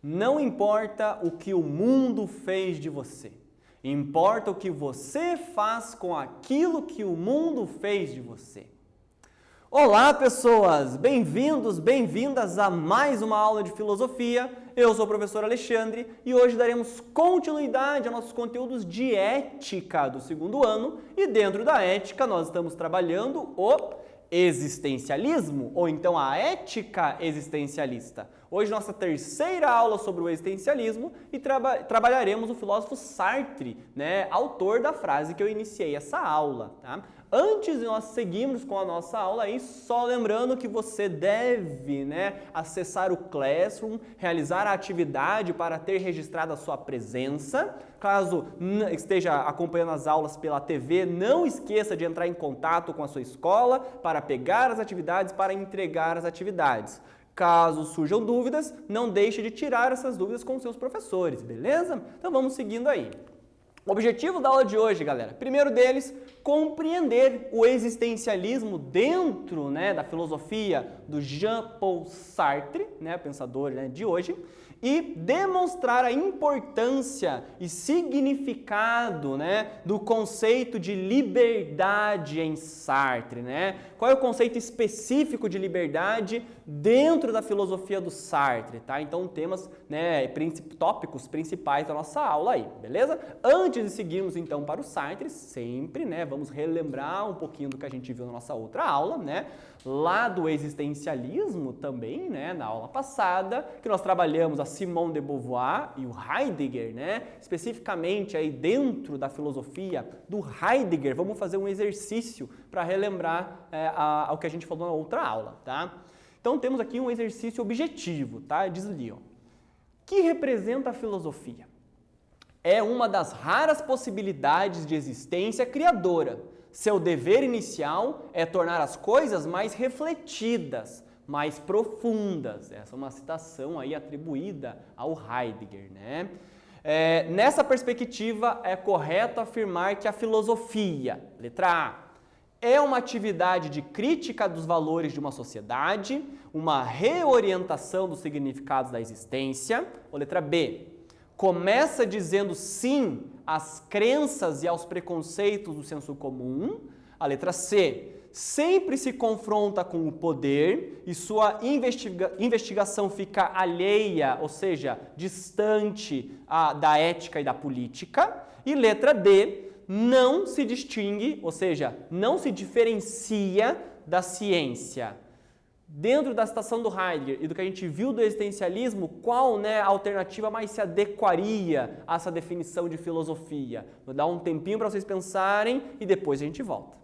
Não importa o que o mundo fez de você, importa o que você faz com aquilo que o mundo fez de você. Olá, pessoas! Bem-vindos, bem-vindas a mais uma aula de filosofia. Eu sou o professor Alexandre e hoje daremos continuidade a nossos conteúdos de ética do segundo ano e dentro da ética nós estamos trabalhando o existencialismo, ou então a ética existencialista. Hoje nossa terceira aula sobre o existencialismo e trabalharemos o filósofo Sartre, autor da frase que eu iniciei essa aula, tá? Antes de nós seguirmos com a nossa aula aí, só lembrando que você deve, acessar o Classroom, realizar a atividade para ter registrado a sua presença. Caso esteja acompanhando as aulas pela TV, não esqueça de entrar em contato com a sua escola para pegar as atividades, para entregar as atividades. Caso surjam dúvidas, não deixe de tirar essas dúvidas com seus professores, beleza? Então vamos seguindo aí. O objetivo da aula de hoje, galera, primeiro deles, compreender o existencialismo dentro da filosofia do Jean-Paul Sartre, pensador de hoje, e demonstrar a importância e significado do conceito de liberdade em Sartre. Qual é o conceito específico de liberdade dentro da filosofia do Sartre, tá? Então, temas, tópicos principais da nossa aula aí, beleza? Antes de seguirmos então para o Sartre, sempre, vamos relembrar um pouquinho do que a gente viu na nossa outra aula, lá do existencialismo também, na aula passada, que nós trabalhamos a Simone de Beauvoir e o Heidegger, especificamente aí dentro da filosofia do Heidegger. Vamos fazer um exercício para relembrar o que a gente falou na outra aula, tá? Então temos aqui um exercício objetivo, tá? Diz ali, ó. Que representa a filosofia? É uma das raras possibilidades de existência criadora. Seu dever inicial é tornar as coisas mais refletidas, mais profundas. Essa é uma citação aí atribuída ao Heidegger, Nessa perspectiva, é correto afirmar que a filosofia, letra A, é uma atividade de crítica dos valores de uma sociedade, uma reorientação dos significados da existência, ou letra B, começa dizendo sim às crenças e aos preconceitos do senso comum. A letra C, sempre se confronta com o poder e sua investigação fica alheia, ou seja, distante da ética e da política. E letra D, não se distingue, ou seja, não se diferencia da ciência. Dentro da citação do Heidegger e do que a gente viu do existencialismo, qual a alternativa mais se adequaria a essa definição de filosofia? Vou dar um tempinho para vocês pensarem e depois a gente volta.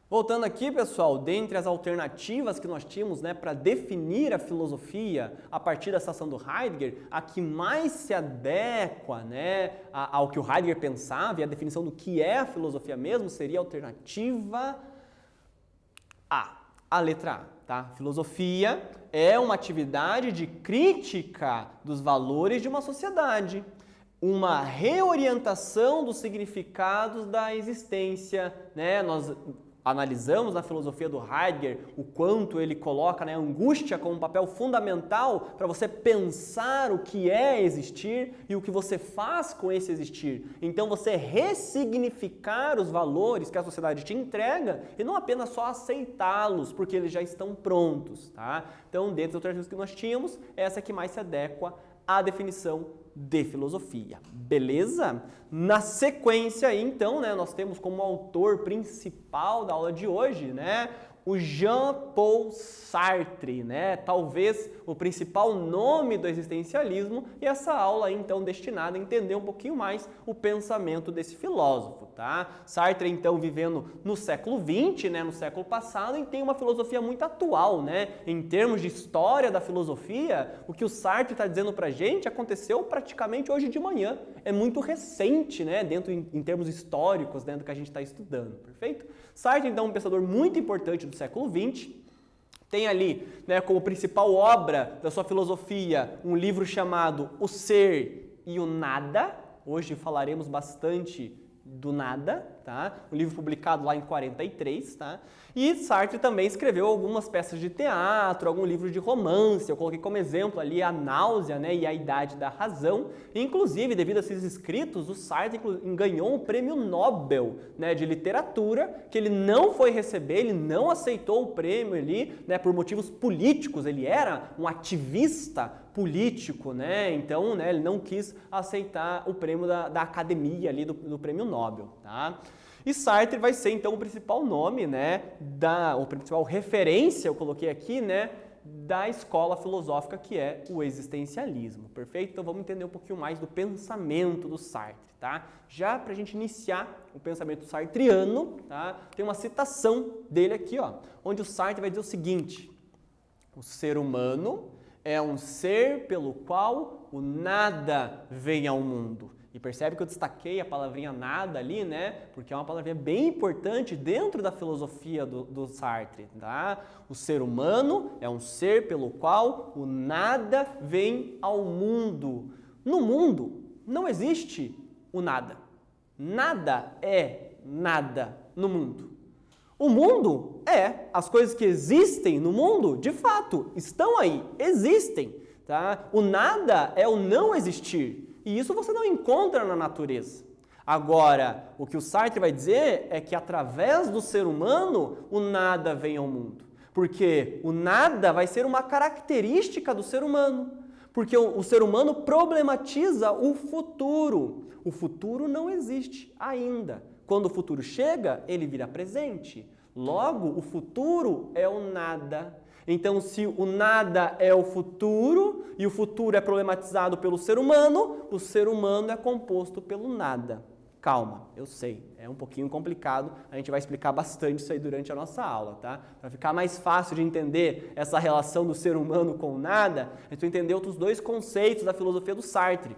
Voltando aqui, pessoal, dentre as alternativas que nós tínhamos, né, para definir a filosofia a partir da citação do Heidegger, a que mais se adequa, né, ao que o Heidegger pensava e a definição do que é a filosofia mesmo seria a alternativa a letra A, tá? Filosofia é uma atividade de crítica dos valores de uma sociedade, uma reorientação dos significados da existência, né? Nós analisamos na filosofia do Heidegger o quanto ele coloca, né, a angústia como um papel fundamental para você pensar o que é existir e o que você faz com esse existir. Então você ressignificar os valores que a sociedade te entrega e não apenas só aceitá-los porque eles já estão prontos, tá? Então, dentre as alternativas que nós tínhamos, essa que mais se adequa à definição de filosofia, beleza? Na sequência aí, então, né, nós temos como autor principal da aula de hoje, né, o Jean-Paul Sartre, né, talvez o principal nome do existencialismo, e essa aula aí, então, destinada a entender um pouquinho mais o pensamento desse filósofo, tá? Sartre, então, vivendo no século XX, né, no século passado, e tem uma filosofia muito atual, né, em termos de história da filosofia, o que o Sartre está dizendo pra gente aconteceu praticamente hoje de manhã, é muito recente, né, em termos históricos, né, do que a gente está estudando, perfeito? Sartre, então, um pensador muito importante do século XX, tem ali, né, como principal obra da sua filosofia um livro chamado O Ser e o Nada. Hoje falaremos bastante do nada, tá? Um livro publicado lá em 43, tá? E Sartre também escreveu algumas peças de teatro, algum livro de romance. Eu coloquei como exemplo ali A Náusea, né, e A Idade da Razão. E, inclusive, devido a esses escritos, o Sartre ganhou um prêmio Nobel, né, de literatura, que ele não foi receber, ele não aceitou o prêmio ali, né, por motivos políticos. Ele era um ativista político, né? Então, né, ele não quis aceitar o prêmio da academia ali, do prêmio Nobel, tá? E Sartre vai ser, então, o principal nome, né, a principal referência, eu coloquei aqui, né, da escola filosófica que é o existencialismo, perfeito? Então vamos entender um pouquinho mais do pensamento do Sartre, tá? Já para a gente iniciar o pensamento sartriano, tá? Tem uma citação dele aqui, ó, onde o Sartre vai dizer o seguinte: o ser humano é um ser pelo qual o nada vem ao mundo. E percebe que eu destaquei a palavrinha nada ali, né? Porque é uma palavrinha bem importante dentro da filosofia do Sartre, tá? O ser humano é um ser pelo qual o nada vem ao mundo. No mundo não existe o nada. Nada é nada no mundo. O mundo as coisas que existem no mundo, de fato, estão aí, existem, tá? O nada é o não existir. E isso você não encontra na natureza. Agora, o que o Sartre vai dizer é que através do ser humano, o nada vem ao mundo. Porque o nada vai ser uma característica do ser humano. Porque o ser humano problematiza o futuro. O futuro não existe ainda. Quando o futuro chega, ele vira presente. Logo, o futuro é o nada. Então, se o nada é o futuro e o futuro é problematizado pelo ser humano, o ser humano é composto pelo nada. Calma, eu sei, é um pouquinho complicado, a gente vai explicar bastante isso aí durante a nossa aula, tá? Para ficar mais fácil de entender essa relação do ser humano com o nada, a gente vai entender outros dois conceitos da filosofia do Sartre.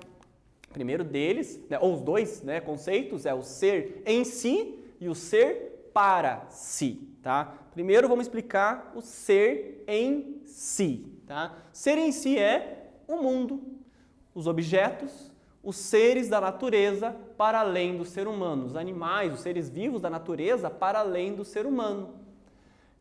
O primeiro deles, né, ou os dois, né, conceitos, é o ser em si e o ser para si, tá? Primeiro vamos explicar o ser em si, tá? Ser em si é o mundo, os objetos, os seres da natureza para além do ser humano, os animais, os seres vivos da natureza para além do ser humano.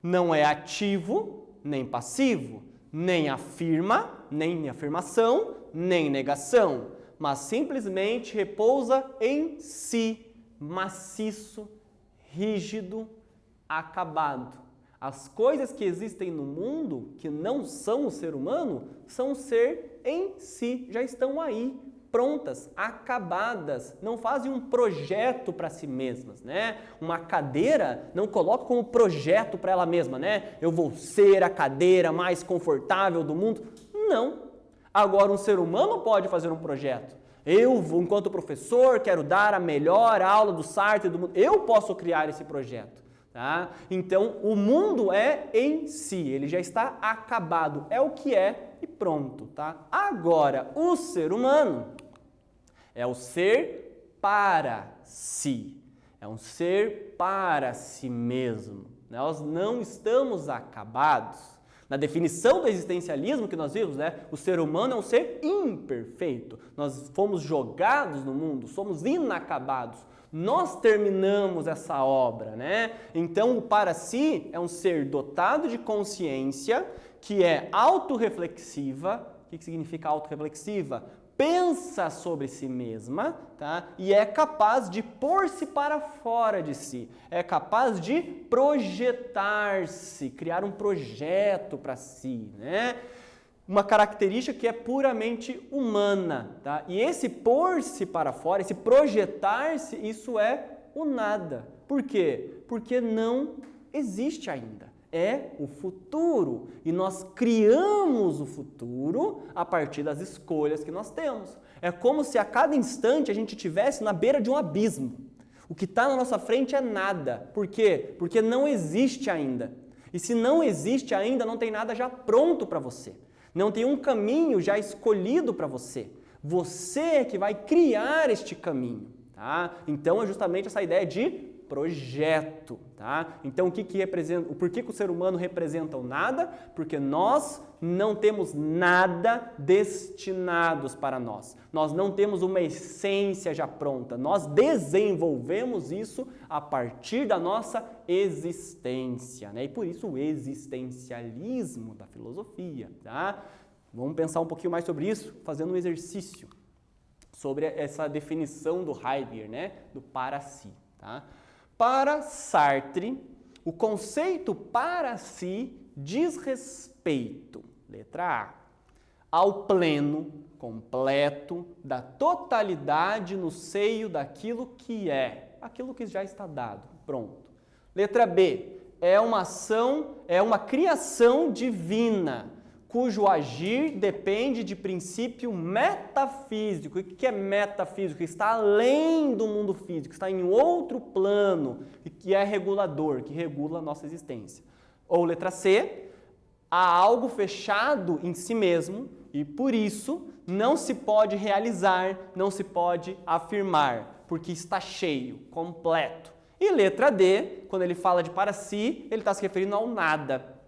Não é ativo, nem passivo, nem afirma, nem afirmação, nem negação, mas simplesmente repousa em si, maciço, rígido, acabado. As coisas que existem no mundo, que não são o ser humano, são o ser em si, já estão aí, prontas, acabadas, não fazem um projeto para si mesmas, né? Uma cadeira não coloca como projeto para ela mesma, né? Eu vou ser a cadeira mais confortável do mundo. Não. Agora, um ser humano pode fazer um projeto. Eu, enquanto professor, quero dar a melhor aula do Sartre do mundo. Eu posso criar esse projeto. Tá? Então, o mundo é em si, ele já está acabado, é o que é e pronto. Tá? Agora, o ser humano é o ser para si, é um ser para si mesmo. Nós não estamos acabados. Na definição do existencialismo que nós vimos, né, o ser humano é um ser imperfeito. Nós fomos jogados no mundo, somos inacabados. Nós terminamos essa obra, né? Então, o para si é um ser dotado de consciência, que é autorreflexiva. O que significa autorreflexiva? Pensa sobre si mesma, tá? E é capaz de pôr-se para fora de si, é capaz de projetar-se, criar um projeto para si, né? Uma característica que é puramente humana, tá? E esse pôr-se para fora, esse projetar-se, isso é o nada. Por quê? Porque não existe ainda. É o futuro e nós criamos o futuro a partir das escolhas que nós temos. É como se a cada instante a gente estivesse na beira de um abismo. O que está na nossa frente é nada. Por quê? Porque não existe ainda. E se não existe ainda, não tem nada já pronto para você. Não tem um caminho já escolhido para você. Você é que vai criar este caminho. Tá? Então é justamente essa ideia de projeto, tá? Então o que representa, por que o ser humano representa o nada? Porque nós não temos nada destinados para nós. Nós não temos uma essência já pronta. Nós desenvolvemos isso a partir da nossa existência, né? E por isso o existencialismo da filosofia, tá? Vamos pensar um pouquinho mais sobre isso, fazendo um exercício sobre essa definição do Heidegger, né? Do para si, tá? Para Sartre, o conceito para si diz respeito, letra A, ao pleno, completo, da totalidade no seio daquilo que é, aquilo que já está dado, pronto. Letra B, é uma ação, é uma criação divina, cujo agir depende de princípio metafísico. O que é metafísico? Que está além do mundo físico, está em outro plano, que é regulador, que regula a nossa existência. Ou letra C, há algo fechado em si mesmo e por isso não se pode realizar, não se pode afirmar, porque está cheio, completo. E letra D, quando ele fala de para si, ele está se referindo ao nada,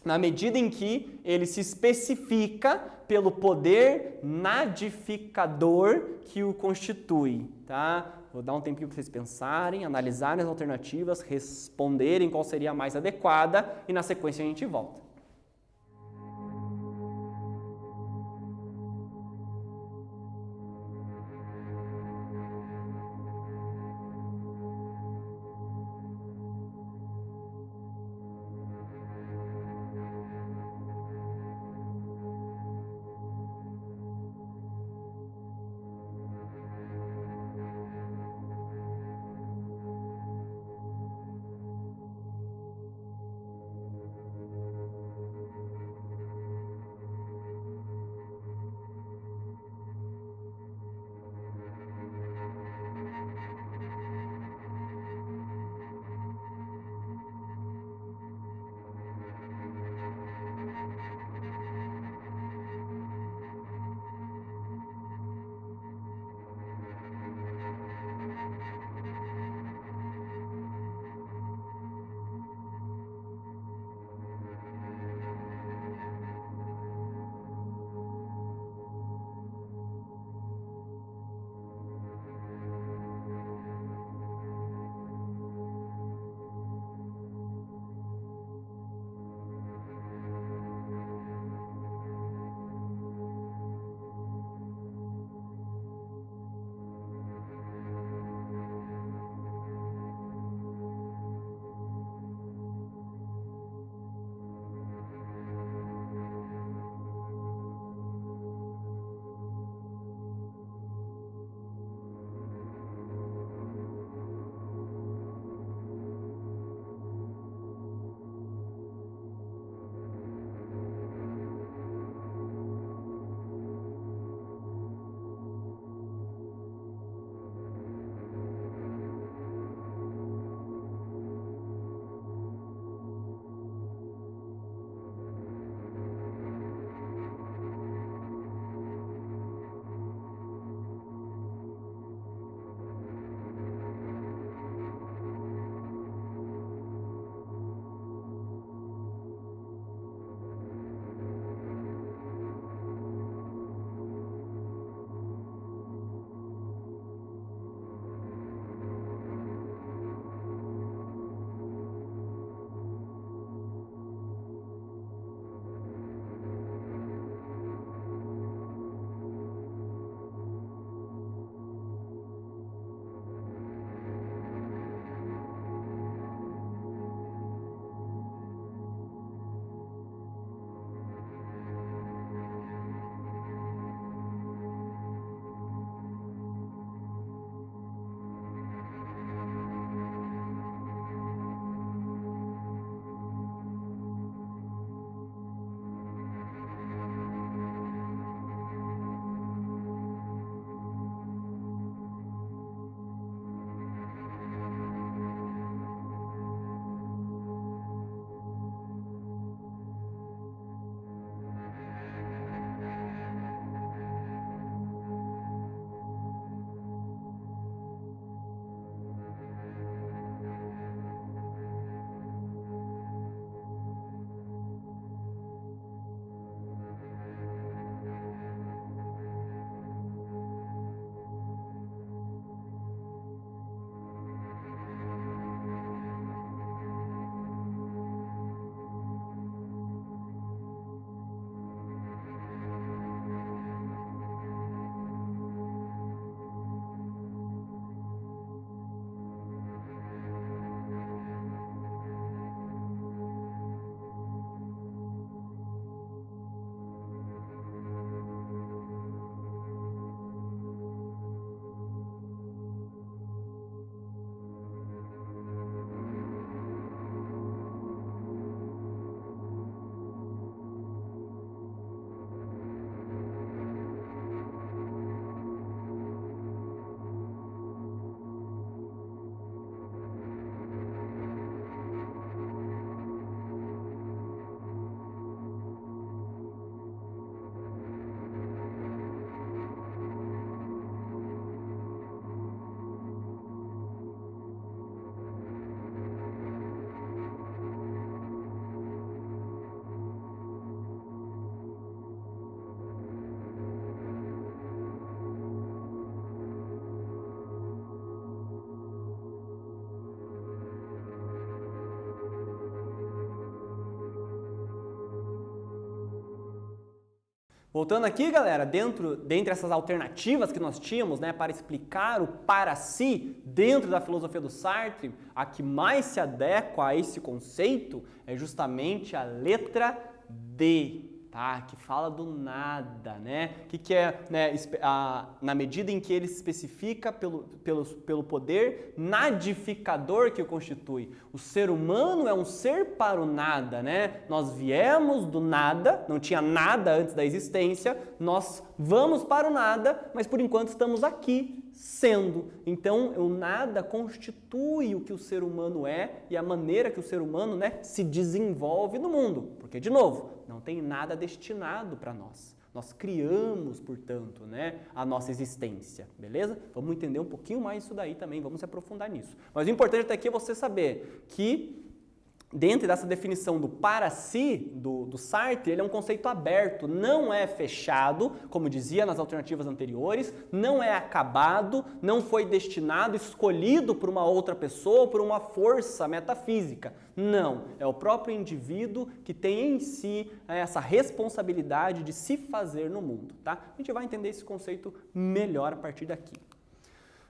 na medida em que ele se especifica pelo poder nadificador que o constitui, tá? Vou dar um tempinho para vocês pensarem, analisarem as alternativas, responderem qual seria a mais adequada e na sequência a gente volta. Voltando aqui, galera, dentre essas alternativas que nós tínhamos, né, para explicar o para si dentro da filosofia do Sartre, a que mais se adequa a esse conceito é justamente a letra D, tá? Que fala do nada, né? Que é, né, na medida em que ele se especifica pelo poder nadificador que o constitui. O ser humano é um ser para o nada, né? Nós viemos do nada, não tinha nada antes da existência, nós vamos para o nada, mas por enquanto estamos aqui sendo. Então, o nada constitui o que o ser humano é e a maneira que o ser humano, né, se desenvolve no mundo. Porque, de novo, não tem nada destinado para nós. Nós criamos, portanto, né, a nossa existência, beleza? Vamos entender um pouquinho mais isso daí também, vamos se aprofundar nisso. Mas o importante até aqui é você saber que dentro dessa definição do para si, do Sartre, ele é um conceito aberto, não é fechado, como dizia nas alternativas anteriores, não é acabado, não foi destinado, escolhido por uma outra pessoa, por uma força metafísica. Não, é o próprio indivíduo que tem em si essa responsabilidade de se fazer no mundo, tá? A gente vai entender esse conceito melhor a partir daqui.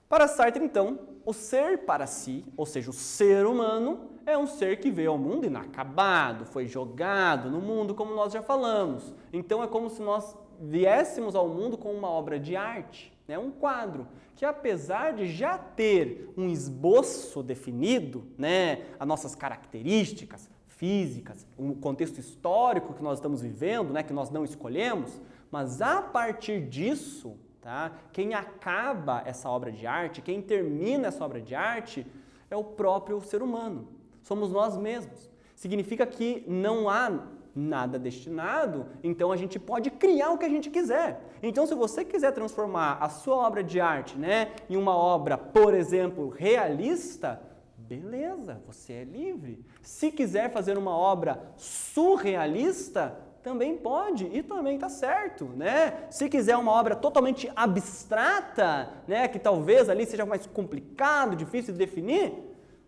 Para Sartre, então, o ser para si, ou seja, o ser humano, é um ser que veio ao mundo inacabado, foi jogado no mundo, como nós já falamos. Então é como se nós viéssemos ao mundo com uma obra de arte, né? Um quadro, que apesar de já ter um esboço definido, né? As nossas características físicas, o contexto histórico que nós estamos vivendo, né? Que nós não escolhemos, mas a partir disso, tá? Quem acaba essa obra de arte, quem termina essa obra de arte, é o próprio ser humano. Somos nós mesmos. Significa que não há nada destinado, então a gente pode criar o que a gente quiser. Então, se você quiser transformar a sua obra de arte, né, em uma obra, por exemplo, realista, beleza, você é livre. Se quiser fazer uma obra surrealista, também pode e também está certo, né? Se quiser uma obra totalmente abstrata, né, que talvez ali seja mais complicado, difícil de definir,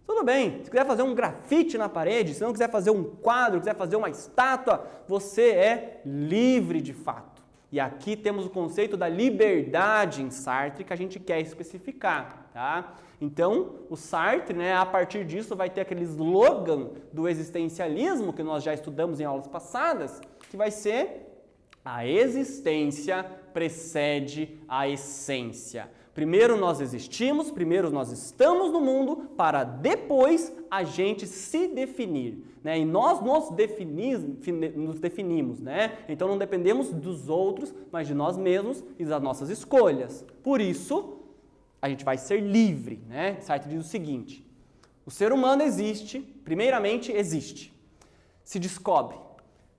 tudo bem. Se quiser fazer um grafite na parede, se não quiser fazer um quadro, quiser fazer uma estátua, você é livre de fato. E aqui temos o conceito da liberdade em Sartre que a gente quer especificar, tá? Então, o Sartre, né, a partir disso vai ter aquele slogan do existencialismo que nós já estudamos em aulas passadas, que vai ser: a existência precede a essência. Primeiro nós existimos, primeiro nós estamos no mundo, para depois a gente se definir, né? E nós nos definimos, né? Então não dependemos dos outros, mas de nós mesmos e das nossas escolhas. Por isso, a gente vai ser livre, né? Sartre diz o seguinte: o ser humano existe, primeiramente existe, se descobre,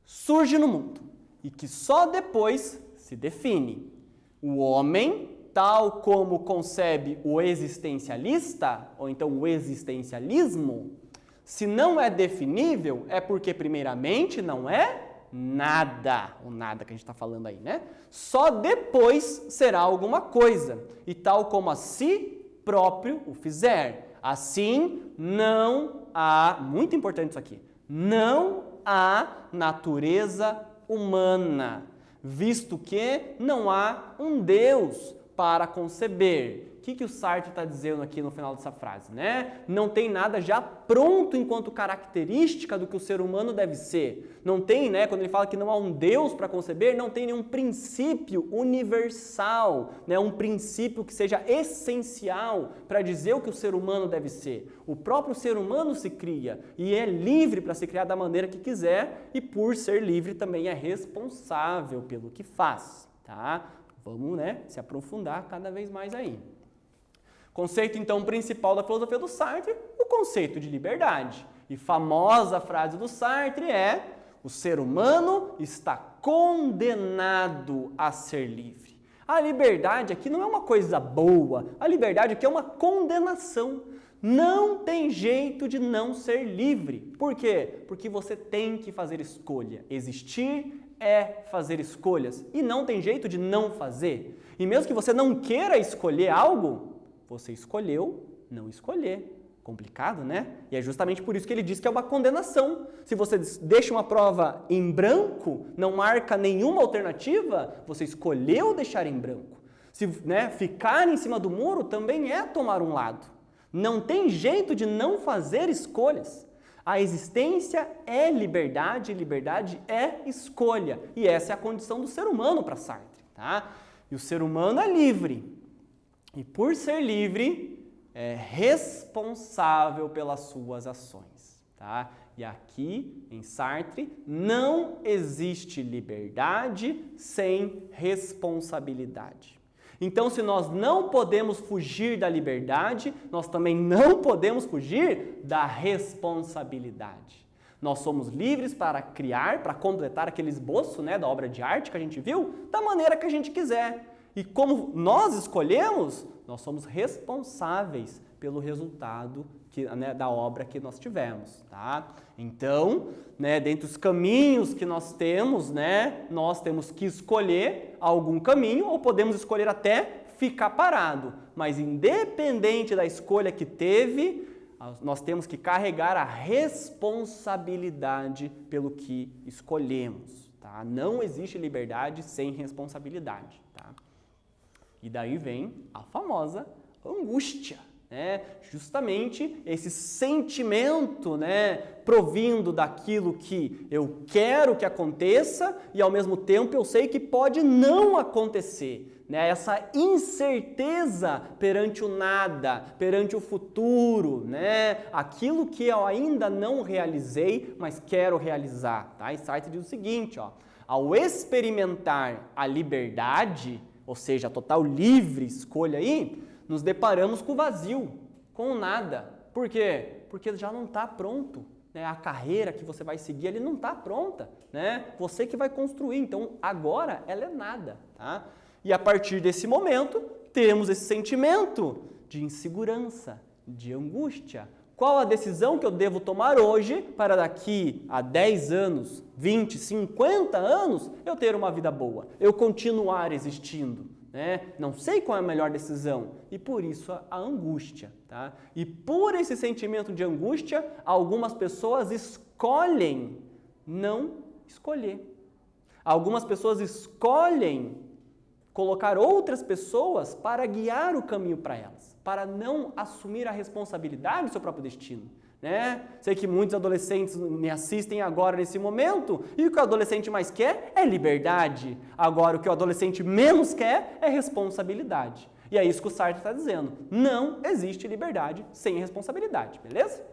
surge no mundo e que só depois se define. O homem, tal como concebe o existencialista, ou então o existencialismo, se não é definível, é porque primeiramente não é nada, o nada que a gente está falando aí, né? Só depois será alguma coisa, e tal como a si próprio o fizer. Assim, não há, muito importante isso aqui, não há natureza humana, visto que não há um Deus para conceber. O que o Sartre está dizendo aqui no final dessa frase, né? Não tem nada já pronto enquanto característica do que o ser humano deve ser. Não tem, né? Quando ele fala que não há um Deus para conceber, não tem nenhum princípio universal, né? Um princípio que seja essencial para dizer o que o ser humano deve ser. O próprio ser humano se cria e é livre para se criar da maneira que quiser e, por ser livre, também é responsável pelo que faz, tá? Vamos, né, se aprofundar cada vez mais aí. Conceito, então, principal da filosofia do Sartre, o conceito de liberdade. E famosa frase do Sartre é: o ser humano está condenado a ser livre. A liberdade aqui não é uma coisa boa, a liberdade aqui é uma condenação. Não tem jeito de não ser livre. Por quê? Porque você tem que fazer escolha. Existir é fazer escolhas e não tem jeito de não fazer. E mesmo que você não queira escolher algo, você escolheu não escolher. Complicado, né? E é justamente por isso que ele diz que é uma condenação. Se você deixa uma prova em branco, não marca nenhuma alternativa, você escolheu deixar em branco. Se ficar em cima do muro também é tomar um lado. Não tem jeito de não fazer escolhas. A existência é liberdade, liberdade é escolha. E essa é a condição do ser humano para Sartre, tá? E o ser humano é livre. E por ser livre, é responsável pelas suas ações, tá? E aqui, em Sartre, não existe liberdade sem responsabilidade. Então, se nós não podemos fugir da liberdade, nós também não podemos fugir da responsabilidade. Nós somos livres para criar, para completar aquele esboço, da obra de arte que a gente viu, da maneira que a gente quiser. E como nós escolhemos, nós somos responsáveis pelo resultado da obra que nós tivemos, tá? Então, dentre os caminhos que nós temos que escolher algum caminho ou podemos escolher até ficar parado. Mas independente da escolha que teve, nós temos que carregar a responsabilidade pelo que escolhemos, tá? Não existe liberdade sem responsabilidade, tá? E daí vem a famosa angústia, justamente esse sentimento, provindo daquilo que eu quero que aconteça e ao mesmo tempo eu sei que pode não acontecer, essa incerteza perante o nada, perante o futuro, aquilo que eu ainda não realizei, mas quero realizar, tá? E Sartre diz o seguinte, ao experimentar a liberdade, ou seja, a total livre escolha aí, nos deparamos com o vazio, com o nada. Por quê? Porque já não está pronto. A carreira que você vai seguir, ele não está pronta. Você que vai construir, então agora ela é nada. Tá? E a partir desse momento, temos esse sentimento de insegurança, de angústia. Qual a decisão que eu devo tomar hoje para daqui a 10 anos, 20, 50 anos, eu ter uma vida boa, eu continuar existindo? Não sei qual é a melhor decisão e por isso a angústia. Tá? E por esse sentimento de angústia, algumas pessoas escolhem não escolher. Algumas pessoas escolhem colocar outras pessoas para guiar o caminho para elas, para não assumir a responsabilidade do seu próprio destino. Sei que muitos adolescentes me assistem agora nesse momento e o que o adolescente mais quer é liberdade. Agora, o que o adolescente menos quer é responsabilidade. E é isso que o Sartre está dizendo. Não existe liberdade sem responsabilidade, beleza?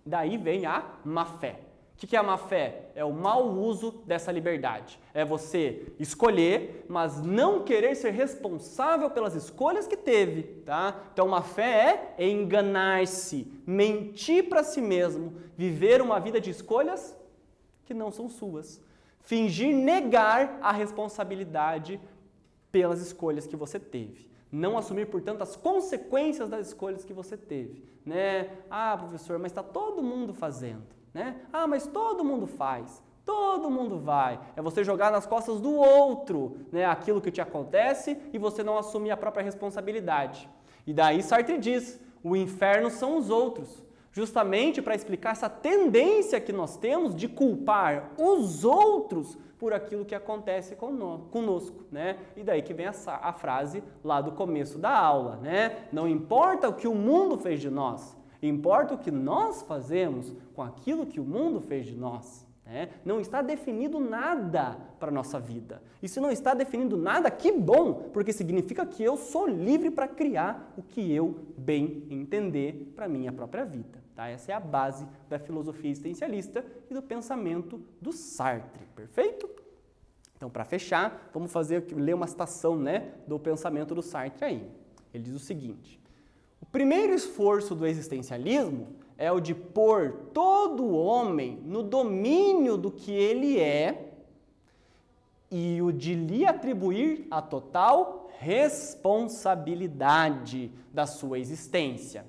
Daí vem a má-fé. O que é a má-fé? É o mau uso dessa liberdade. É você escolher, mas não querer ser responsável pelas escolhas que teve. Tá? Então, má-fé é enganar-se, mentir para si mesmo, viver uma vida de escolhas que não são suas. Fingir negar a responsabilidade pelas escolhas que você teve. Não assumir, portanto, as consequências das escolhas que você teve. Ah, professor, mas está todo mundo fazendo. Ah, mas todo mundo faz, todo mundo vai. É você jogar nas costas do outro aquilo que te acontece e você não assumir a própria responsabilidade. E daí Sartre diz, o inferno são os outros, justamente para explicar essa tendência que nós temos de culpar os outros por aquilo que acontece conosco. E daí que vem a frase lá do começo da aula. Não importa o que o mundo fez de nós, importa o que nós fazemos com aquilo que o mundo fez de nós. Não está definido nada para a nossa vida. E se não está definido nada, que bom, porque significa que eu sou livre para criar o que eu bem entender para a minha própria vida. Tá? Essa é a base da filosofia existencialista e do pensamento do Sartre. Perfeito? Então, para fechar, vamos ler uma citação do pensamento do Sartre aí. Ele diz o seguinte: o primeiro esforço do existencialismo é o de pôr todo homem no domínio do que ele é e o de lhe atribuir a total responsabilidade da sua existência.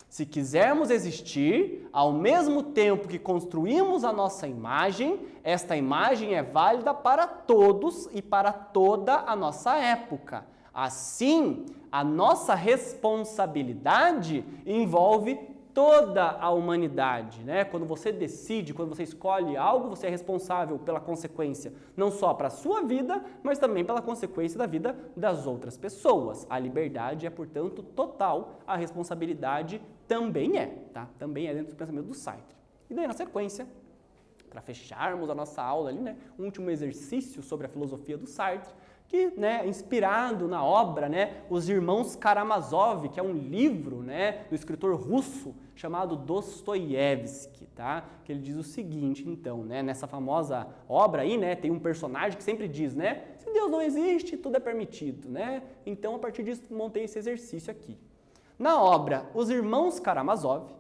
Se quisermos existir, ao mesmo tempo que construímos a nossa imagem, esta imagem é válida para todos e para toda a nossa época. Assim, a nossa responsabilidade envolve toda a humanidade, né? Quando você decide, quando você escolhe algo, você é responsável pela consequência, não só para a sua vida, mas também pela consequência da vida das outras pessoas. A liberdade é, portanto, total, a responsabilidade também é, tá? Também é dentro do pensamento do Sartre. E daí, na sequência, para fecharmos a nossa aula ali, né, um último exercício sobre a filosofia do Sartre, que, né, inspirado na obra, né, Os Irmãos Karamazov, que é um livro, né, do escritor russo chamado Dostoiévski, tá? Que ele diz o seguinte, então, né, nessa famosa obra aí, né, tem um personagem que sempre diz, né, se Deus não existe, tudo é permitido, né? Então, a partir disso, montei esse exercício aqui. Na obra Os Irmãos Karamazov,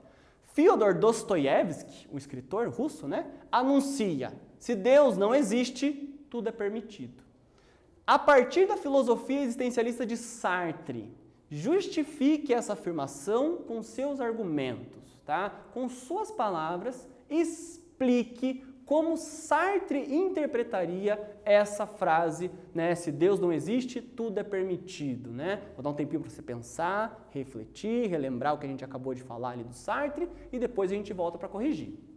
Fyodor Dostoiévski, o escritor russo, né, anuncia, se Deus não existe, tudo é permitido. A partir da filosofia existencialista de Sartre, justifique essa afirmação com seus argumentos, tá? Com suas palavras, explique como Sartre interpretaria essa frase, né? Se Deus não existe, tudo é permitido, né? Vou dar um tempinho para você pensar, refletir, relembrar o que a gente acabou de falar ali do Sartre e depois a gente volta para corrigir.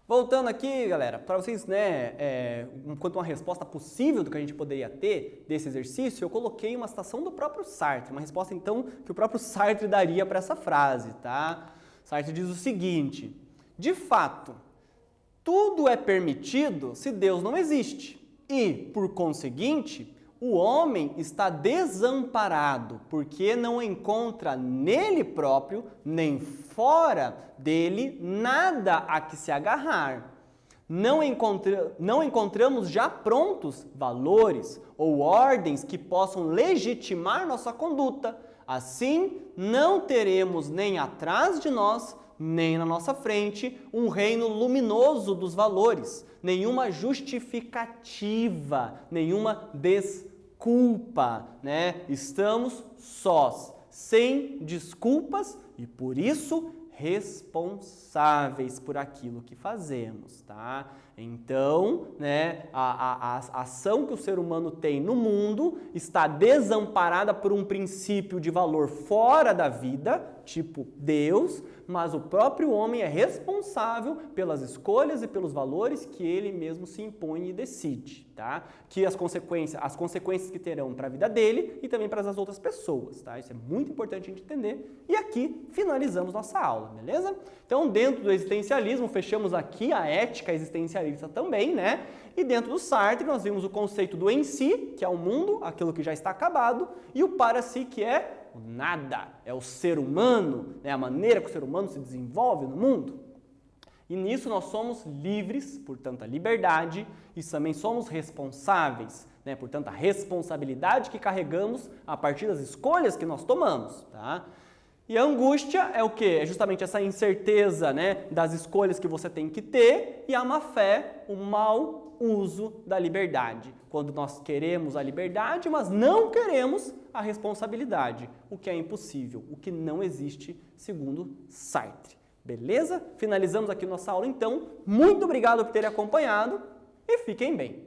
Voltando aqui, galera, para vocês, enquanto uma resposta possível do que a gente poderia ter desse exercício, eu coloquei uma citação do próprio Sartre, uma resposta, então, que o próprio Sartre daria para essa frase, tá? Sartre diz o seguinte: de fato, tudo é permitido se Deus não existe e, por conseguinte, o homem está desamparado porque não encontra nele próprio, nem fora dele, nada a que se agarrar. Não encontramos já prontos valores ou ordens que possam legitimar nossa conduta. Assim, não teremos nem atrás de nós, nem na nossa frente, um reino luminoso dos valores, nenhuma justificativa, nenhuma desculpa, né? Estamos sós, sem desculpas e por isso responsáveis por aquilo que fazemos, tá? Então, a ação que o ser humano tem no mundo está desamparada por um princípio de valor fora da vida, tipo Deus, mas o próprio homem é responsável pelas escolhas e pelos valores que ele mesmo se impõe e decide, tá? Que as consequências que terão para a vida dele e também para as outras pessoas, tá? Isso é muito importante a gente entender. E aqui finalizamos nossa aula, beleza? Então, dentro do existencialismo, fechamos aqui a ética existencialista também, né? E dentro do Sartre, nós vimos o conceito do em si, que é o mundo, aquilo que já está acabado, e o para si, que é o nada, é o ser humano, né? A maneira que o ser humano se desenvolve no mundo. E nisso nós somos livres, portanto, a liberdade, e também somos responsáveis, né? Portanto, a responsabilidade que carregamos a partir das escolhas que nós tomamos, tá? E a angústia é o quê? É justamente essa incerteza, né, das escolhas que você tem que ter, e a má fé, o mau uso da liberdade. Quando nós queremos a liberdade, mas não queremos a responsabilidade, o que é impossível, o que não existe, segundo Sartre. Beleza? Finalizamos aqui nossa aula, então. Muito obrigado por terem acompanhado e fiquem bem.